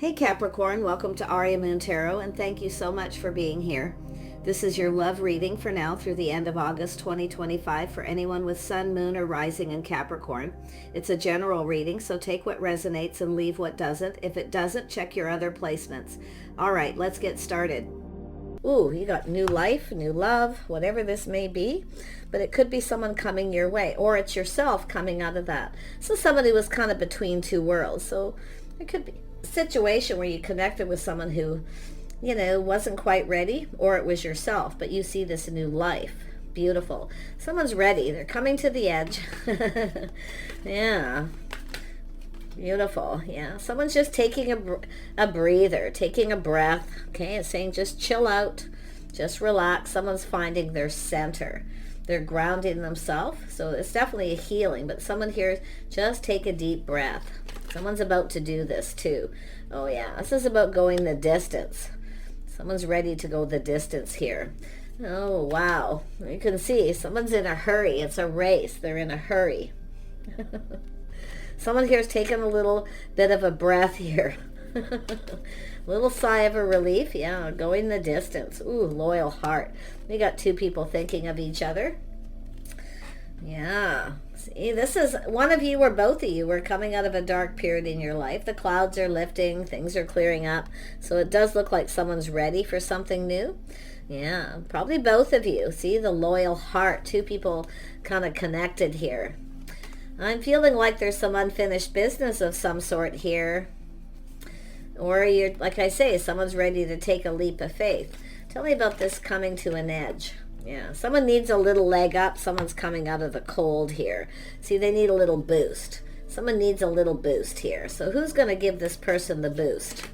Hey Capricorn, welcome to Aria Moon Tarot, and thank you so much for being here. This is your love reading for now through the end of August 2025 for anyone with Sun, Moon, or Rising in Capricorn. It's a general reading, so take what resonates and leave what doesn't. If it doesn't, check your other placements. All right, let's get started. Ooh, you got new life, new love, whatever this may be, but it could be someone coming your way, or it's yourself coming out of that. So somebody was kind of between two worlds, so it could be a situation where you connected with someone who, you know, wasn't quite ready, or it was yourself, but you see this new life. Beautiful. Someone's ready. They're coming to the edge. Yeah. Beautiful. Yeah. Someone's just taking a breather, taking a breath. Okay. It's saying just chill out, just relax. Someone's finding their center. They're grounding themselves. So it's definitely a healing, but someone here, just take a deep breath. Someone's about to do this too. Oh yeah. This is about going the distance. Someone's ready to go the distance here. Oh, wow. You can see someone's in a hurry. It's a race. They're in a hurry. Someone here is taking a little bit of a breath here. Little sigh of a relief. Yeah, going the distance. Ooh, loyal heart. We got two people thinking of each other. Yeah. See, this is one of you or both of you are coming out of a dark period in your life. The clouds are lifting. Things are clearing up. So it does look like someone's ready for something new. Yeah, probably both of you. See, the loyal heart. Two people kind of connected here. I'm feeling like there's some unfinished business of some sort here. Or you're, like I say, someone's ready to take a leap of faith. Tell me about this coming to an edge. Yeah, someone needs a little leg up. Someone's coming out of the cold here. See, they need a little boost. Someone needs a little boost here. So who's going to give this person the boost?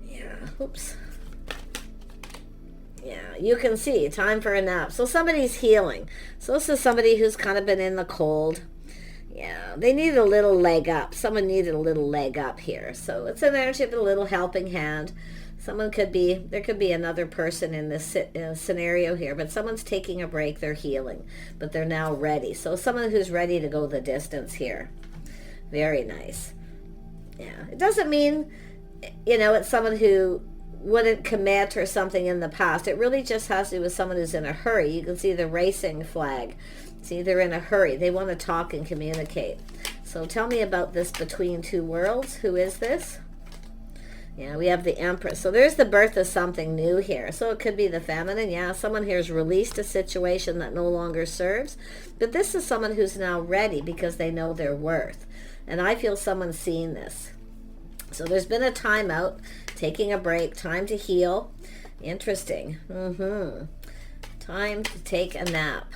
Yeah, oops. Yeah, you can see, time for a nap. So somebody's healing. So this is somebody who's kind of been in the cold. Yeah, they need a little leg up. Someone needed a little leg up here. So it's an energy of a little helping hand. Someone could be, there could be another person in this scenario here, but someone's taking a break. They're healing, but they're now ready. So someone who's ready to go the distance here. Very nice. Yeah, it doesn't mean, you know, it's someone who wouldn't commit or something in the past. It really just has to do with someone who's in a hurry. You can see the racing flag. See, they're in a hurry. They want to talk and communicate. So tell me about this between two worlds. Who is this? Yeah, we have the Empress. So there's the birth of something new here. So it could be the feminine. Yeah, someone here has released a situation that no longer serves. But this is someone who's now ready because they know their worth. And I feel someone's seeing this. So there's been a timeout, taking a break, time to heal. Interesting. Time to take a nap.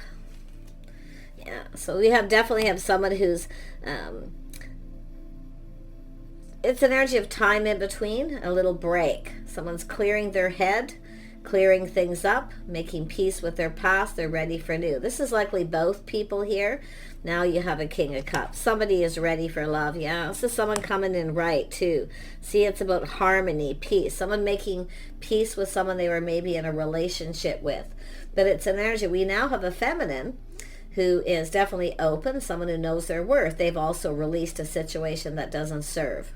Yeah, so we definitely have someone who's, it's an energy of time in between, a little break. Someone's clearing their head, clearing things up, making peace with their past. They're ready for new. This is likely both people here. Now you have a King of Cups. Somebody is ready for love. Yeah, this is someone coming in right too. See, it's about harmony, peace. Someone making peace with someone they were maybe in a relationship with. But it's an energy. We now have a feminine who is definitely open, someone who knows their worth. They've also released a situation that doesn't serve.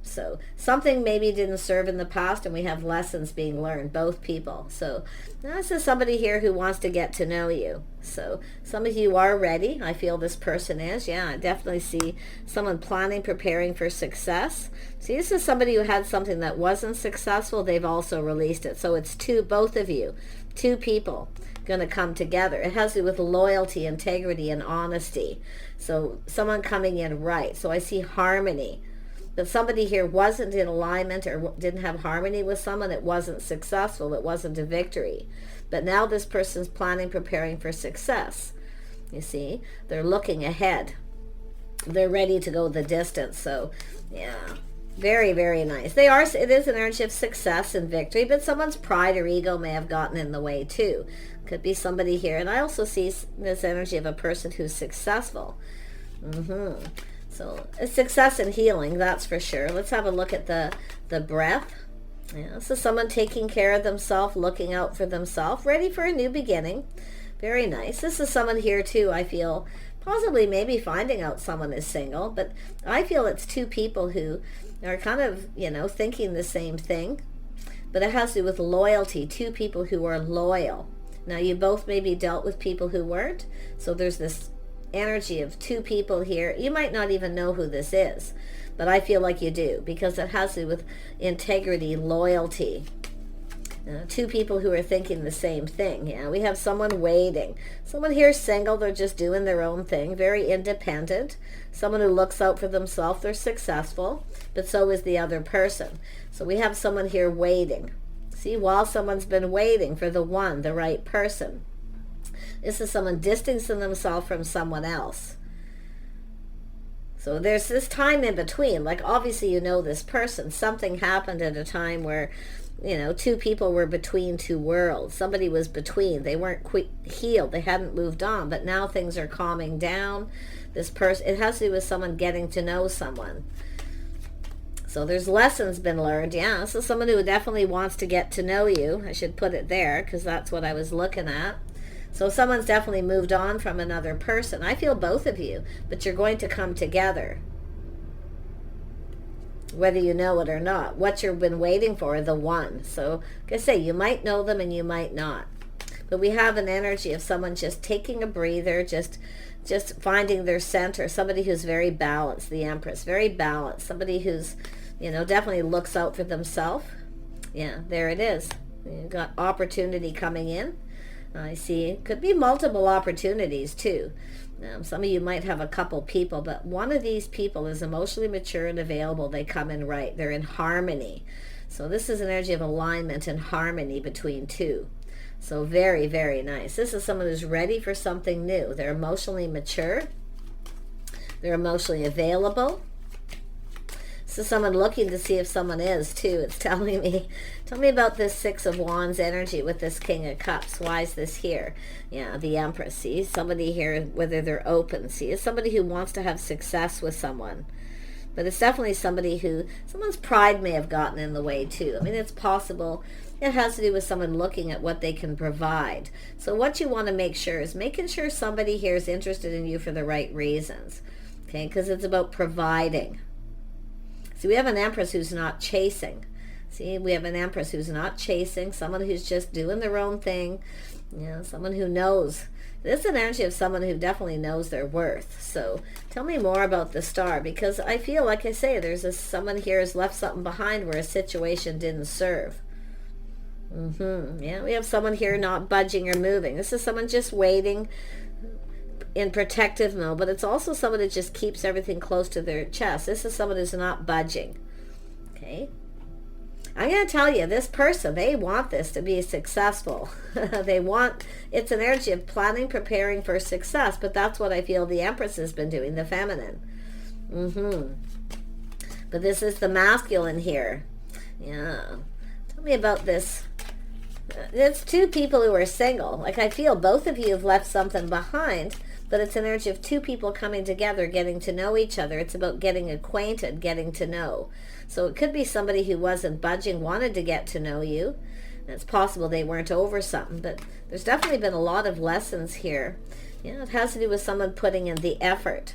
So something maybe didn't serve in the past, and we have lessons being learned, both people. So this is somebody here who wants to get to know you. So some of you are ready. I feel this person is. Yeah, I definitely see someone planning, preparing for success. See, this is somebody who had something that wasn't successful. They've also released it. So it's both of you, two people going to come together. It has to do with loyalty, integrity, and honesty. So someone coming in right. So I see harmony. But somebody here wasn't in alignment or didn't have harmony with someone. It wasn't successful. It wasn't a victory. But now this person's planning, preparing for success. You see, they're looking ahead. They're ready to go the distance. So, yeah, very, very nice. It is an energy of success and victory, but someone's pride or ego may have gotten in the way too. Could be somebody here. And I also see this energy of a person who's successful. So a success and healing, that's for sure. Let's have a look at the breath. Yeah, so someone taking care of themselves, looking out for themselves, ready for a new beginning. Very nice. This is someone here too, I feel, possibly maybe finding out someone is single, but I feel it's two people who are kind of, thinking the same thing. But it has to do with loyalty. Two people who are loyal. Now, you both maybe dealt with people who weren't. So there's this energy of two people here. You might not even know who this is, but I feel like you do, because it has to do with integrity, loyalty. Two people who are thinking the same thing. Yeah, we have someone waiting. Someone here single, they're just doing their own thing, very independent. Someone who looks out for themselves, they're successful, but so is the other person. So we have someone here waiting. See, while someone's been waiting for the one, the right person. This is someone distancing themselves from someone else. So there's this time in between. Like, obviously you know this person. Something happened at a time where, two people were between two worlds. Somebody was between. They weren't healed. They hadn't moved on. But now things are calming down. This person, it has to do with someone getting to know someone. So there's lessons been learned. Yeah, this is someone who definitely wants to get to know you. I should put it there because that's what I was looking at. So someone's definitely moved on from another person. I feel both of you, but you're going to come together. Whether you know it or not. What you've been waiting for, the one. So, like I say, you might know them and you might not. But we have an energy of someone just taking a breather, just finding their center. Somebody who's very balanced, the Empress. Very balanced. Somebody who's, definitely looks out for themselves. Yeah, there it is. You've got opportunity coming in. I see. It could be multiple opportunities too. Some of you might have a couple people, but one of these people is emotionally mature and available. They come in right. They're in harmony. So this is an energy of alignment and harmony between two. So very, very nice. This is someone who's ready for something new. They're emotionally mature. They're emotionally available. This is someone looking to see if someone is too. It's telling me, tell me about this Six of Wands energy with this King of Cups. Why is this here? Yeah, the Empress. See, somebody here, whether they're open. See, it's somebody who wants to have success with someone. But it's definitely somebody who, someone's pride may have gotten in the way too. I mean, it's possible. It has to do with someone looking at what they can provide. So what you want to make sure is making sure somebody here is interested in you for the right reasons. Okay, because it's about providing. See, we have an Empress who's not chasing. See, we have an Empress who's not chasing, someone who's just doing their own thing, someone who knows. This is an energy of someone who definitely knows their worth. So tell me more about the Star, because I feel, like I say, there's someone here has left something behind where a situation didn't serve. Yeah, we have someone here not budging or moving. This is someone just waiting in protective mode, but it's also someone that just keeps everything close to their chest. This is someone who's not budging. Okay, I'm going to tell you, this person, they want this to be successful. It's an energy of planning, preparing for success, but that's what I feel the Empress has been doing, the feminine. But this is the masculine here. Yeah, tell me about this. It's two people who are single. Like, I feel both of you have left something behind, but it's an energy of two people coming together, getting to know each other. It's about getting acquainted, getting to know. So it could be somebody who wasn't budging, wanted to get to know you. It's possible they weren't over something, but there's definitely been a lot of lessons here. Yeah, it has to do with someone putting in the effort.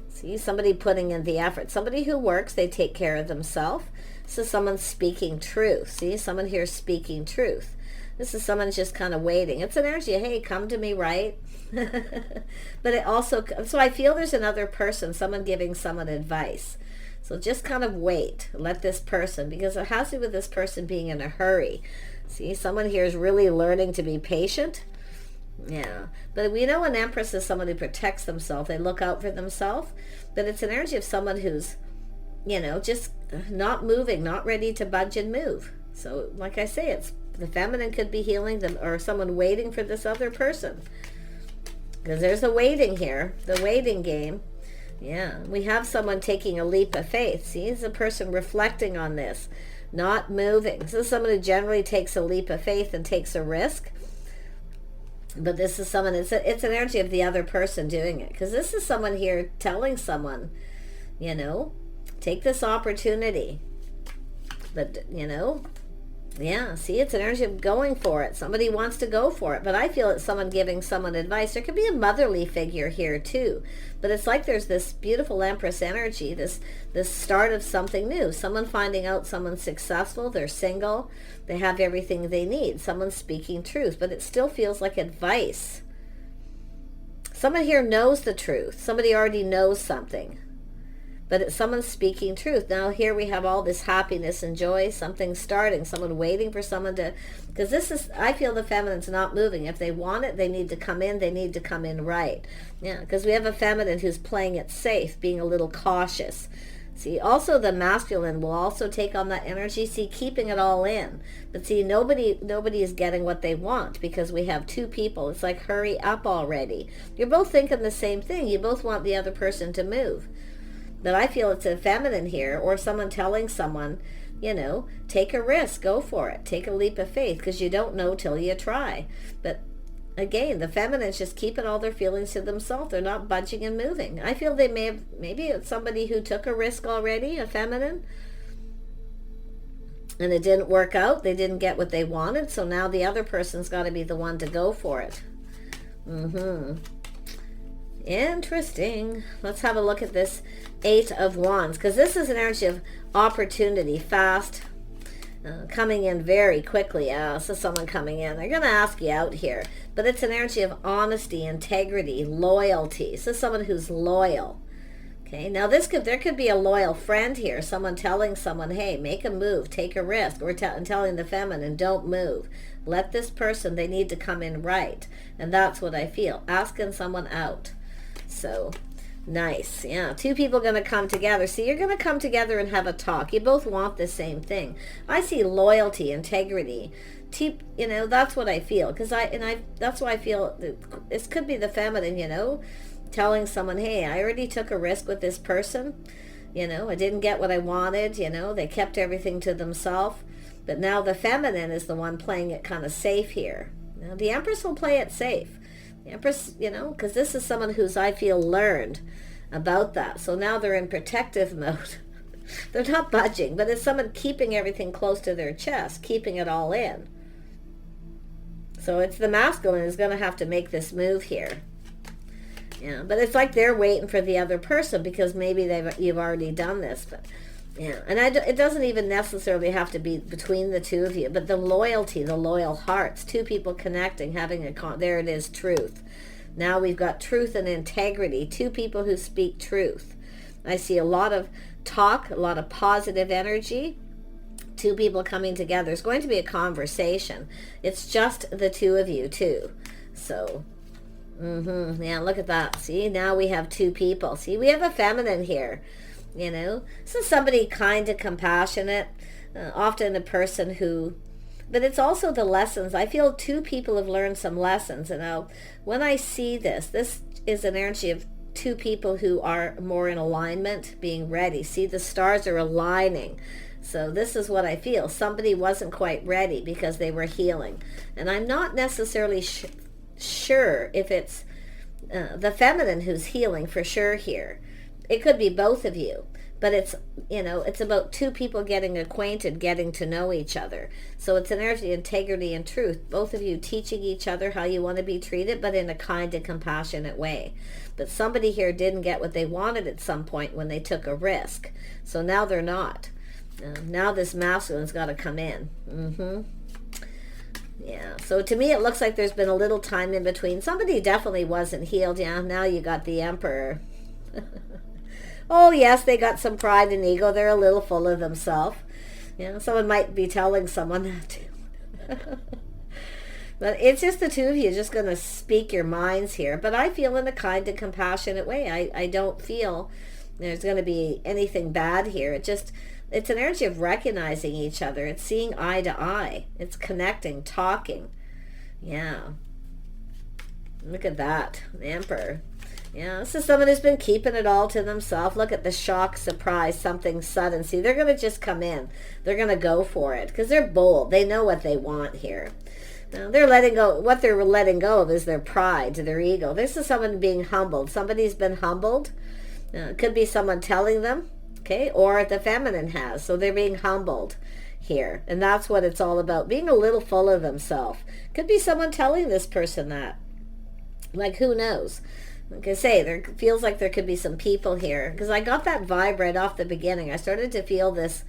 See, somebody putting in the effort. Somebody who works, they take care of themselves. This is someone speaking truth. See, someone here speaking truth. This is someone just kind of waiting. It's an energy, hey, come to me, right? But it also, so I feel there's another person, someone giving someone advice. So just kind of wait, let this person, because it has to do with this person being in a hurry. See, someone here is really learning to be patient. Yeah, but we know an Empress is someone who protects themselves. They look out for themselves. But it's an energy of someone who's, just not moving, not ready to budge and move. So like I say, it's the feminine could be healing them, or someone waiting for this other person. Because there's a waiting here, the waiting game. Yeah, we have someone taking a leap of faith. See, it's a person reflecting on this, not moving. This is someone who generally takes a leap of faith and takes a risk. But this is someone, it's an energy of the other person doing it. Because this is someone here telling someone, take this opportunity. But, Yeah, see, it's an energy of going for it. Somebody wants to go for it, but I feel it's someone giving someone advice. There could be a motherly figure here too, but it's like there's this beautiful Empress energy, this start of something new. Someone finding out someone's successful, they're single, they have everything they need. Someone's speaking truth, but it still feels like advice. Someone here knows the truth. Somebody already knows something. But it's someone speaking truth. Now here we have all this happiness and joy, something starting, someone waiting for someone to, because this is, I feel the feminine's not moving. If they want it, they need to come in, they need to come in right. Yeah, because we have a feminine who's playing it safe, being a little cautious. See, also the masculine will also take on that energy, see, keeping it all in. But see, nobody is getting what they want because we have two people. It's like, hurry up already. You're both thinking the same thing. You both want the other person to move. But I feel it's a feminine here, or someone telling someone, you know, take a risk, go for it, take a leap of faith, because you don't know till you try. But again, the feminine's just keeping all their feelings to themselves. They're not budging and moving. I feel they maybe it's somebody who took a risk already, a feminine, and it didn't work out. They didn't get what they wanted, so now the other person's got to be the one to go for it. Interesting. Let's have a look at this Eight of Wands, because this is an energy of opportunity, fast, coming in very quickly. So someone coming in, they're going to ask you out here, but it's an energy of honesty, integrity, loyalty. So someone who's loyal. Okay, now there could be a loyal friend here, someone telling someone, hey, make a move, take a risk, or telling the feminine, don't move. Let this person, they need to come in right. And that's what I feel, asking someone out. So nice. Yeah, two people going to come together. See, you're going to come together and have a talk. You both want the same thing. I see loyalty, integrity. You know, that's what I feel, because that's why I feel this could be the feminine, you know, telling someone, hey, I already took a risk with this person. You know, I didn't get what I wanted. You know, they kept everything to themselves. But now the feminine is the one playing it kind of safe here. Now the Empress will play it safe. Empress, you know, because this is someone who's, I feel, learned about that. So now they're in protective mode. They're not budging, but it's someone keeping everything close to their chest, keeping it all in. So it's the masculine is going to have to make this move here. Yeah, but it's like they're waiting for the other person because maybe you've already done this. But yeah, and it doesn't even necessarily have to be between the two of you, but the loyalty, the loyal hearts, two people connecting, having there it is, truth. Now we've got truth and integrity, two people who speak truth. I see a lot of talk, a lot of positive energy, two people coming together. It's going to be a conversation. It's just the two of you too. So, yeah, look at that. See, now we have two people. See, we have a feminine here. You know, so somebody kind of compassionate, often a person who, but it's also the lessons. I feel two people have learned some lessons. And now when I see this is an energy of two people who are more in alignment, being ready. See, the stars are aligning. So this is what I feel. Somebody wasn't quite ready because they were healing. And I'm not necessarily sure if it's the feminine who's healing for sure here. It could be both of you, but it's, you know, it's about two people getting acquainted, getting to know each other. So it's an energy, integrity, and truth. Both of you teaching each other how you want to be treated, but in a kind and compassionate way. But somebody here didn't get what they wanted at some point when they took a risk. So now they're not. Now this masculine's got to come in. Yeah, so to me it looks like there's been a little time in between. Somebody definitely wasn't healed. Yeah, now you got the Emperor. Oh, yes, they got some pride and ego. They're a little full of themselves. You know, someone might be telling someone that too. But it's just the two of you just going to speak your minds here. But I feel in a kind and compassionate way. I don't feel there's going to be anything bad here. It's an energy of recognizing each other. It's seeing eye to eye. It's connecting, talking. Yeah. Look at that. The Emperor. Yeah, this is someone who's been keeping it all to themselves. Look at the shock, surprise, something sudden. See, they're going to just come in. They're going to go for it because they're bold. They know what they want here. Now, they're letting go. What they're letting go of is their pride, their ego. This is someone being humbled. Somebody's been humbled. It could be someone telling them. Okay, or the feminine has. So they're being humbled here. And that's what it's all about, being a little full of themselves. Could be someone telling this person that. Like, who knows? Like I say, there feels like there could be some people here. Because I got that vibe right off the beginning. I started to feel this,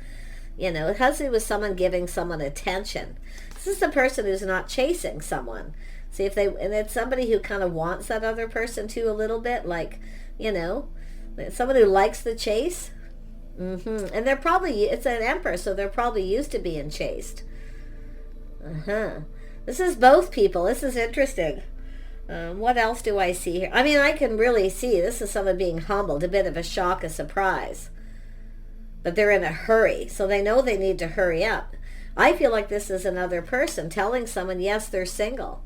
it has to do with someone giving someone attention. This is the person who's not chasing someone. See, and it's somebody who kind of wants that other person too a little bit. Like, someone who likes the chase. And they're probably, it's an empress, so they're probably used to being chased. This is both people. This is interesting. What else do I see here? I mean, I can really see this is someone being humbled, a bit of a shock, a surprise. But they're in a hurry, so they know they need to hurry up. I feel like this is another person telling someone, yes, they're single.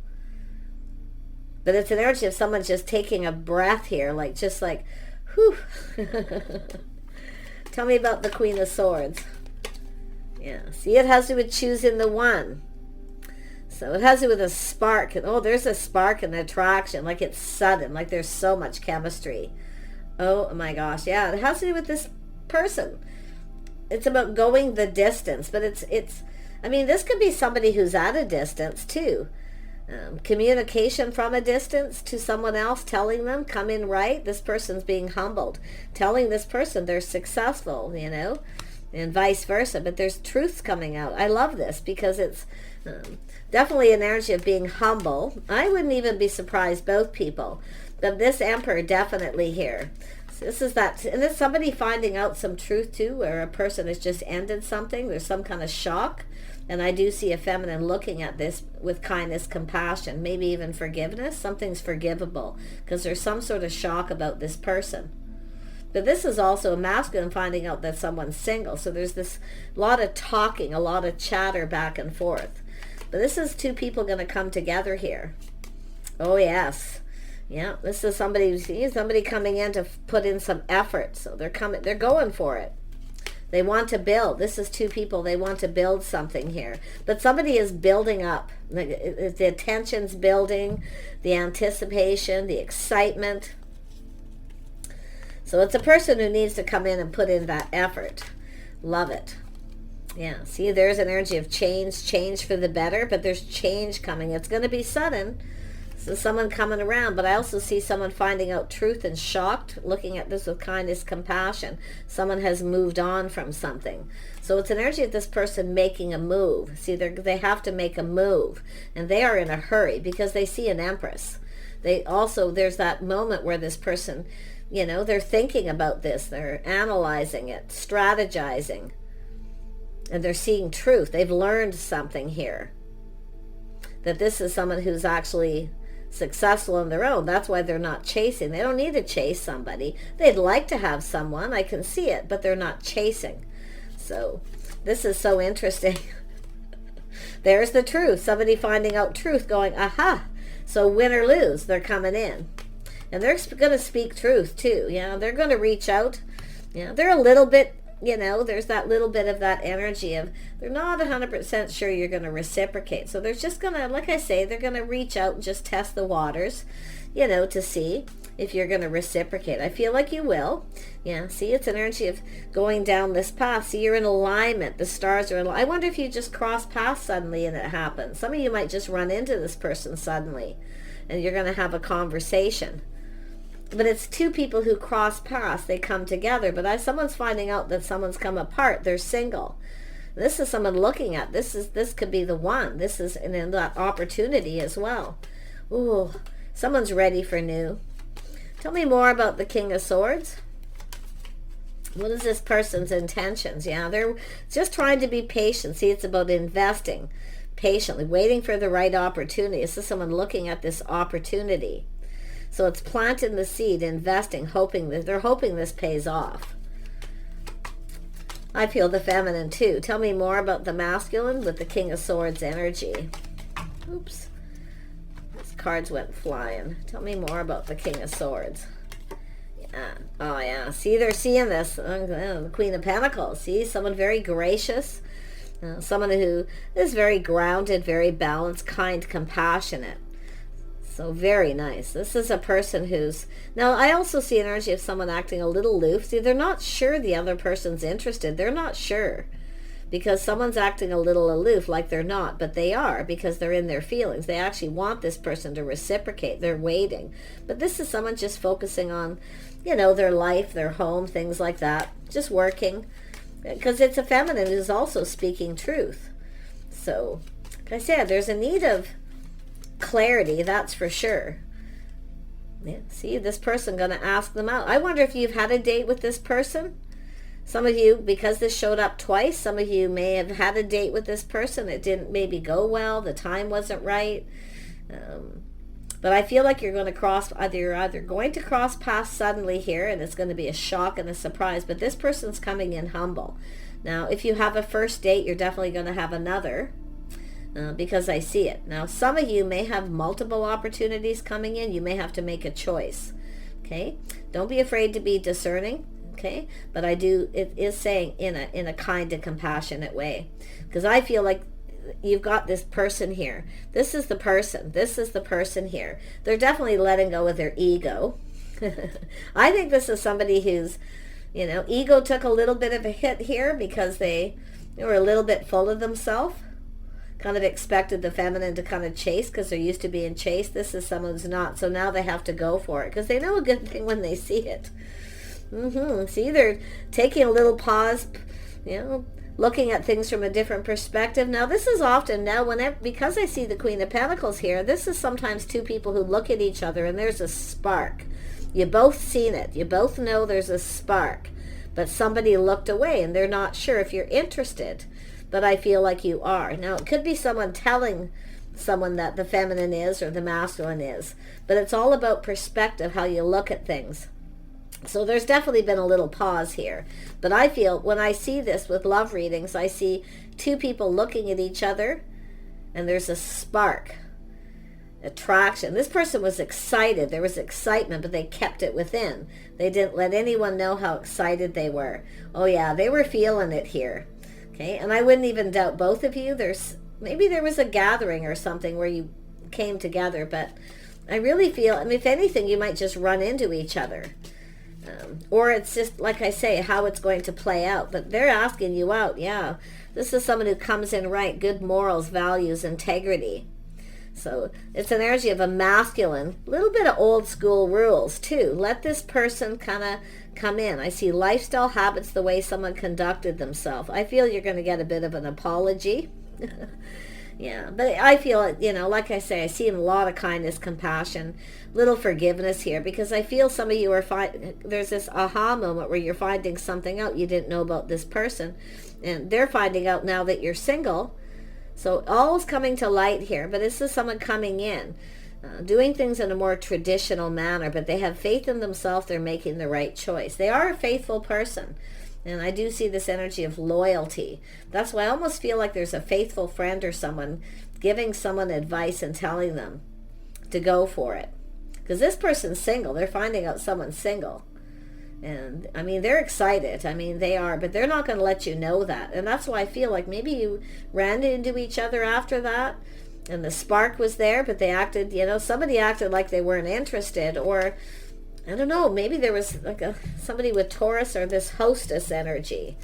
But it's an energy of someone just taking a breath here, just like, whew. Tell me about the Queen of Swords. Yeah, see, it has to do with choosing the one. So it has to do with a spark. Oh, there's a spark and attraction, like it's sudden, like there's so much chemistry. Oh my gosh, yeah, it has to do with this person. It's about going the distance, but I mean, this could be somebody who's at a distance too. Communication from a distance to someone else, telling them, come in right. This person's being humbled, telling this person they're successful, and vice versa. But there's truths coming out. I love this because it's definitely an energy of being humble. I wouldn't even be surprised, both people. But this Emperor definitely here. So this is that, and it's somebody finding out some truth too, where a person has just ended something. There's some kind of shock. And I do see a feminine looking at this with kindness, compassion, maybe even forgiveness. Something's forgivable because there's some sort of shock about this person. But this is also a masculine finding out that someone's single. So there's this lot of talking, a lot of chatter back and forth. But this is two people going to come together here. Oh, yes. Yeah, this is somebody coming in to put in some effort. So they're going for it. They want to build. This is two people. They want to build something here. But somebody is building up. The attention's building, the anticipation, the excitement. So it's a person who needs to come in and put in that effort. Love it. Yeah, see, there's an energy of change for the better, but there's change coming. It's going to be sudden. So someone coming around, but I also see someone finding out truth and shocked, looking at this with kindness, compassion. Someone has moved on from something. So it's an energy of this person making a move. See, they have to make a move, and they are in a hurry because they see an empress. There's that moment where this person, they're thinking about this. They're analyzing it, strategizing, and they're seeing truth. They've learned something here. That this is someone who's actually successful on their own. That's why they're not chasing. They don't need to chase somebody. They'd like to have someone. I can see it, but they're not chasing. So this is so interesting. There's the truth. Somebody finding out truth, going, aha. So win or lose, they're coming in. And they're going to speak truth too. They're going to reach out. They're a little bit, there's that little bit of that energy of they're not 100% sure you're going to reciprocate. So they're just going to, like I say, they're going to reach out and just test the waters, to see if you're going to reciprocate. I feel like you will. Yeah, see, it's an energy of going down this path. See, you're in alignment. The stars are in alignment. I wonder if you just cross paths suddenly and it happens. Some of you might just run into this person suddenly and you're going to have a conversation. But it's two people who cross paths. They come together. But someone's finding out that someone's come apart. They're single. This is someone looking at. This could be the one. This is in that opportunity as well. Ooh, someone's ready for new. Tell me more about the King of Swords. What is this person's intentions? Yeah, they're just trying to be patient. See, it's about investing patiently, waiting for the right opportunity. This is someone looking at this opportunity. So it's planting the seed, investing, they're hoping this pays off. I feel the feminine too. Tell me more about the masculine with the King of Swords energy. Oops. These cards went flying. Tell me more about the King of Swords. Yeah. Oh yeah. See, they're seeing this. The Queen of Pentacles. See, someone very gracious. Someone who is very grounded, very balanced, kind, compassionate. So very nice. This is a person who's, now I also see energy of someone acting a little aloof. See, they're not sure the other person's interested. They're not sure because someone's acting a little aloof, like they're not, but they are, because they're in their feelings. They actually want this person to reciprocate. They're waiting. But this is someone just focusing on, you know, their life, their home, things like that, just working, because it's a feminine who's also speaking truth. So, like I said, there's a need of clarity, that's for sure. Yeah, see, this person going to ask them out. I wonder if you've had a date with this person. Some of you, because this showed up twice, some of you may have had a date with this person. It didn't maybe go well. The time wasn't right. But I feel like you're going to cross, you're either going to cross paths suddenly here, and it's going to be a shock and a surprise, but this person's coming in humble. Now, if you have a first date, you're definitely going to have another. Because I see it. Now, some of you may have multiple opportunities coming in. You may have to make a choice. Okay? Don't be afraid to be discerning. Okay? But it is saying in a kind and compassionate way. Because I feel like you've got this person here. This is the person. This is the person here. They're definitely letting go of their ego. I think this is somebody who's, you know, ego took a little bit of a hit here because they were a little bit full of themselves. Kind of expected the feminine to kind of chase because they're used to being chased. This is someone who's not. So now they have to go for it because they know a good thing when they see it. See, they're taking a little pause, you know, looking at things from a different perspective. Now, this is often now because I see the Queen of Pentacles here, this is sometimes two people who look at each other and there's a spark. You both seen it. You both know there's a spark. But somebody looked away and they're not sure if you're interested. But I feel like you are. Now, it could be someone telling someone that the feminine is or the masculine is. But it's all about perspective, how you look at things. So there's definitely been a little pause here. But I feel when I see this with love readings, I see two people looking at each other and there's a spark, attraction. This person was excited. There was excitement, but they kept it within. They didn't let anyone know how excited they were. Oh yeah, they were feeling it here. Okay, and I wouldn't even doubt both of you. Maybe there was a gathering or something where you came together, but I really feel, I mean, if anything, you might just run into each other. Or it's just, like I say, how it's going to play out. But they're asking you out, yeah. This is someone who comes in right, good morals, values, integrity. So it's an energy of a masculine, a little bit of old school rules too. Let this person kind of come in. I see lifestyle habits, the way someone conducted themselves. I feel you're going to get a bit of an apology. Yeah, but I feel, you know, like I say, I see a lot of kindness, compassion, little forgiveness here, because I feel some of you are, there's this aha moment where you're finding something out you didn't know about this person, and they're finding out now that you're single. So all's coming to light here, but this is someone coming in, doing things in a more traditional manner, but they have faith in themselves. They're making the right choice. They are a faithful person. And I do see this energy of loyalty. That's why I almost feel like there's a faithful friend or someone giving someone advice and telling them to go for it. Because this person's single. They're finding out someone's single. And, I mean, they're excited. I mean, they are. But they're not going to let you know that. And that's why I feel like maybe you ran into each other after that. And the spark was there. But they acted, you know, somebody acted like they weren't interested. Or, I don't know, maybe there was like somebody with Taurus or this hostess energy.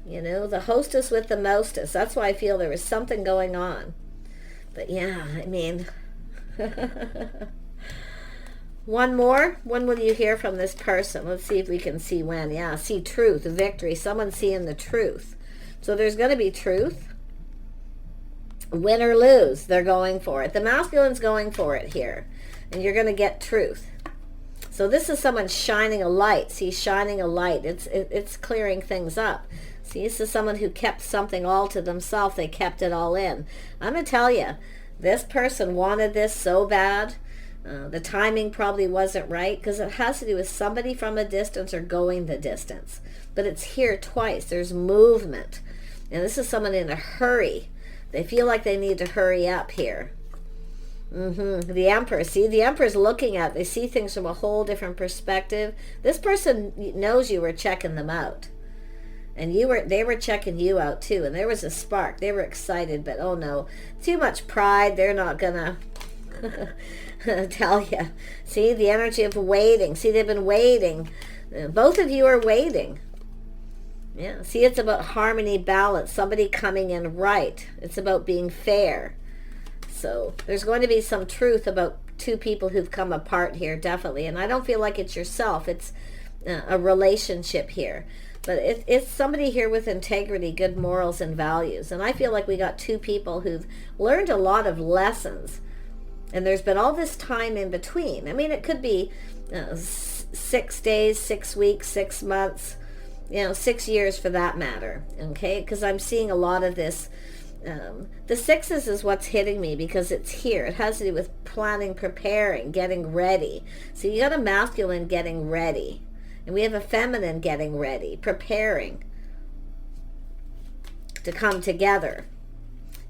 You know, the hostess with the mostess. That's why I feel there was something going on. But yeah, I mean... One more. When will you hear from this person? Let's see if we can see when. Yeah, see truth, victory. Someone's seeing the truth. So there's going to be truth. Win or lose, they're going for it. The masculine's going for it here. And you're going to get truth. So this is someone shining a light. See, shining a light. It's clearing things up. See, this is someone who kept something all to themselves. They kept it all in. I'm going to tell you, this person wanted this so bad. The timing probably wasn't right because it has to do with somebody from a distance or going the distance. But it's here twice. There's movement. And this is someone in a hurry. They feel like they need to hurry up here. The Emperor. See, the Emperor's looking at it. They see things from a whole different perspective. This person knows you were checking them out. And they were checking you out too. And there was a spark. They were excited, but oh no. Too much pride. They're not gonna... I tell you. See, the energy of waiting. See, they've been waiting. Both of you are waiting. Yeah, see, it's about harmony, balance, somebody coming in right. It's about being fair. So there's going to be some truth about two people who've come apart here, definitely. And I don't feel like it's yourself. It's a relationship here. But it's somebody here with integrity, good morals, and values. And I feel like we got two people who've learned a lot of lessons. And there's been all this time in between. I mean, it could be 6 days, 6 weeks, 6 months, 6 years for that matter. Okay? Because I'm seeing a lot of this. The sixes is what's hitting me because it's here. It has to do with planning, preparing, getting ready. So you got a masculine getting ready. And we have a feminine getting ready, preparing to come together.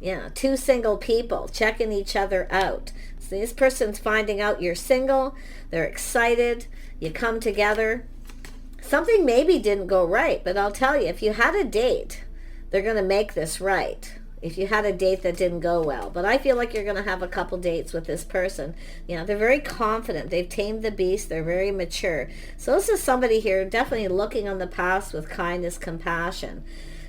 Yeah, two single people checking each other out. So this person's finding out you're single. They're excited. You come together. Something maybe didn't go right, but I'll tell you, if you had a date, they're going to make this right. If you had a date that didn't go well. But I feel like you're going to have a couple dates with this person. They're very confident. They've tamed the beast. They're very mature. So this is somebody here definitely looking on the past with kindness, compassion.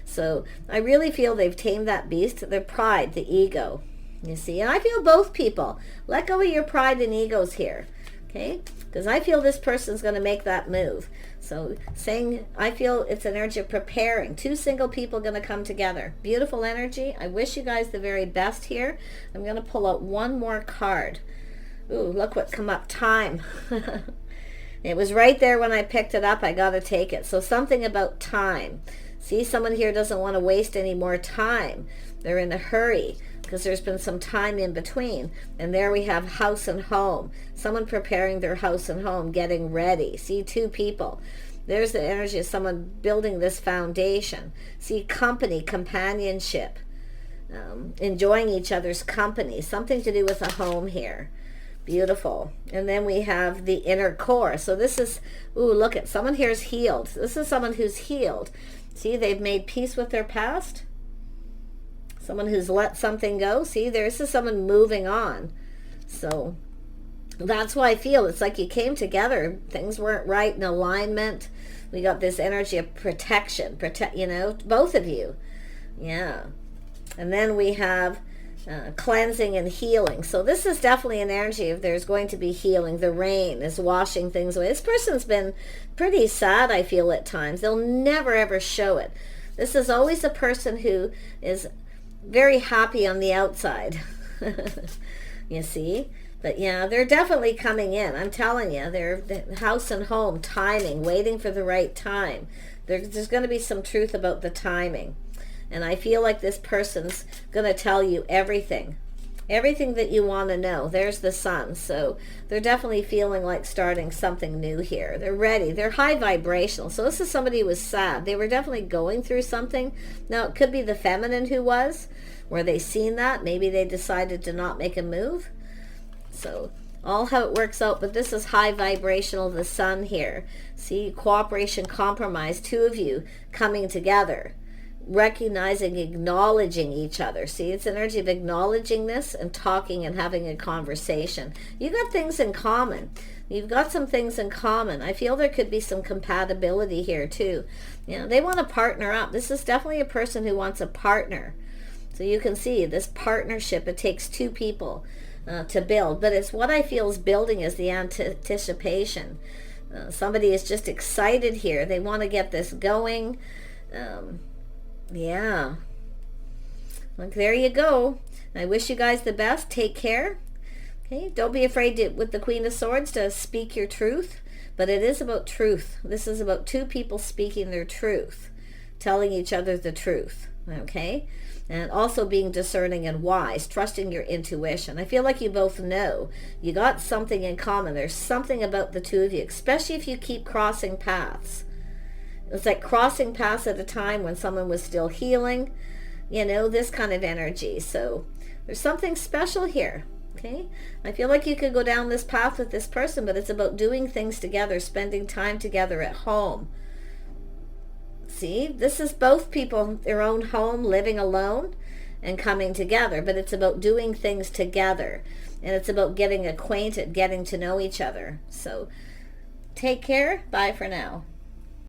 So I really feel they've tamed that beast, their pride, the ego. You see? And I feel both people. Let go of your pride and egos here. Okay? Because I feel this person's going to make that move. So saying, I feel it's an energy of preparing. Two single people going to come together. Beautiful energy. I wish you guys the very best here. I'm going to pull out one more card. Ooh, look what come up. Time. It was right there when I picked it up. I got to take it. So something about time. See, someone here doesn't want to waste any more time. They're in a hurry because there's been some time in between. And there we have house and home. Someone preparing their house and home, getting ready. See, two people. There's the energy of someone building this foundation. See, company, companionship, enjoying each other's company. Something to do with a home here. Beautiful. And then we have the inner core. So this is, ooh, look at someone here's healed. This is someone who's healed. See, they've made peace with their past. Someone who's let something go. See, this is someone moving on. So that's why I feel it's like you came together. Things weren't right in alignment. We got this energy of protection. Both of you. Yeah. And then we have cleansing and healing. So this is definitely an energy of there's going to be healing. The rain is washing things away. This person's been pretty sad, I feel, at times. They'll never, ever show it. This is always a person who is very happy on the outside. You see? But yeah, they're definitely coming in. I'm telling you, they're house and home, timing, waiting for the right time. There's going to be some truth about the timing. And I feel like this person's going to tell you everything. Everything that you want to know. There's the sun. So they're definitely feeling like starting something new here. They're ready. They're high vibrational. So this is somebody who was sad. They were definitely going through something. Now, it could be the feminine who was. Were they seen that? Maybe they decided to not make a move. So all how it works out. But this is high vibrational, the sun here. See, cooperation, compromise. Two of you coming together. Recognizing, acknowledging each other. See, it's energy of acknowledging this and talking and having a conversation. You got things in common. You've got some things in common. I feel there could be some compatibility here too. They want to partner up. This is definitely a person who wants a partner. So you can see this partnership, it takes two people to build. But it's what I feel is building is the anticipation. Somebody is just excited here. They want to get this going. Yeah. Like, there you go. I wish you guys the best. Take care. Okay. Don't be afraid to, with the Queen of Swords, to speak your truth. But it is about truth. This is about two people speaking their truth. Telling each other the truth. Okay. And also being discerning and wise. Trusting your intuition. I feel like you both know. You got something in common. There's something about the two of you. Especially if you keep crossing paths. It's like crossing paths at a time when someone was still healing, this kind of energy. So there's something special here, okay? I feel like you could go down this path with this person, but it's about doing things together, spending time together at home. See, this is both people, their own home, living alone. and coming together, but it's about doing things together, and it's about getting acquainted, getting to know each other. So take care. Bye for now.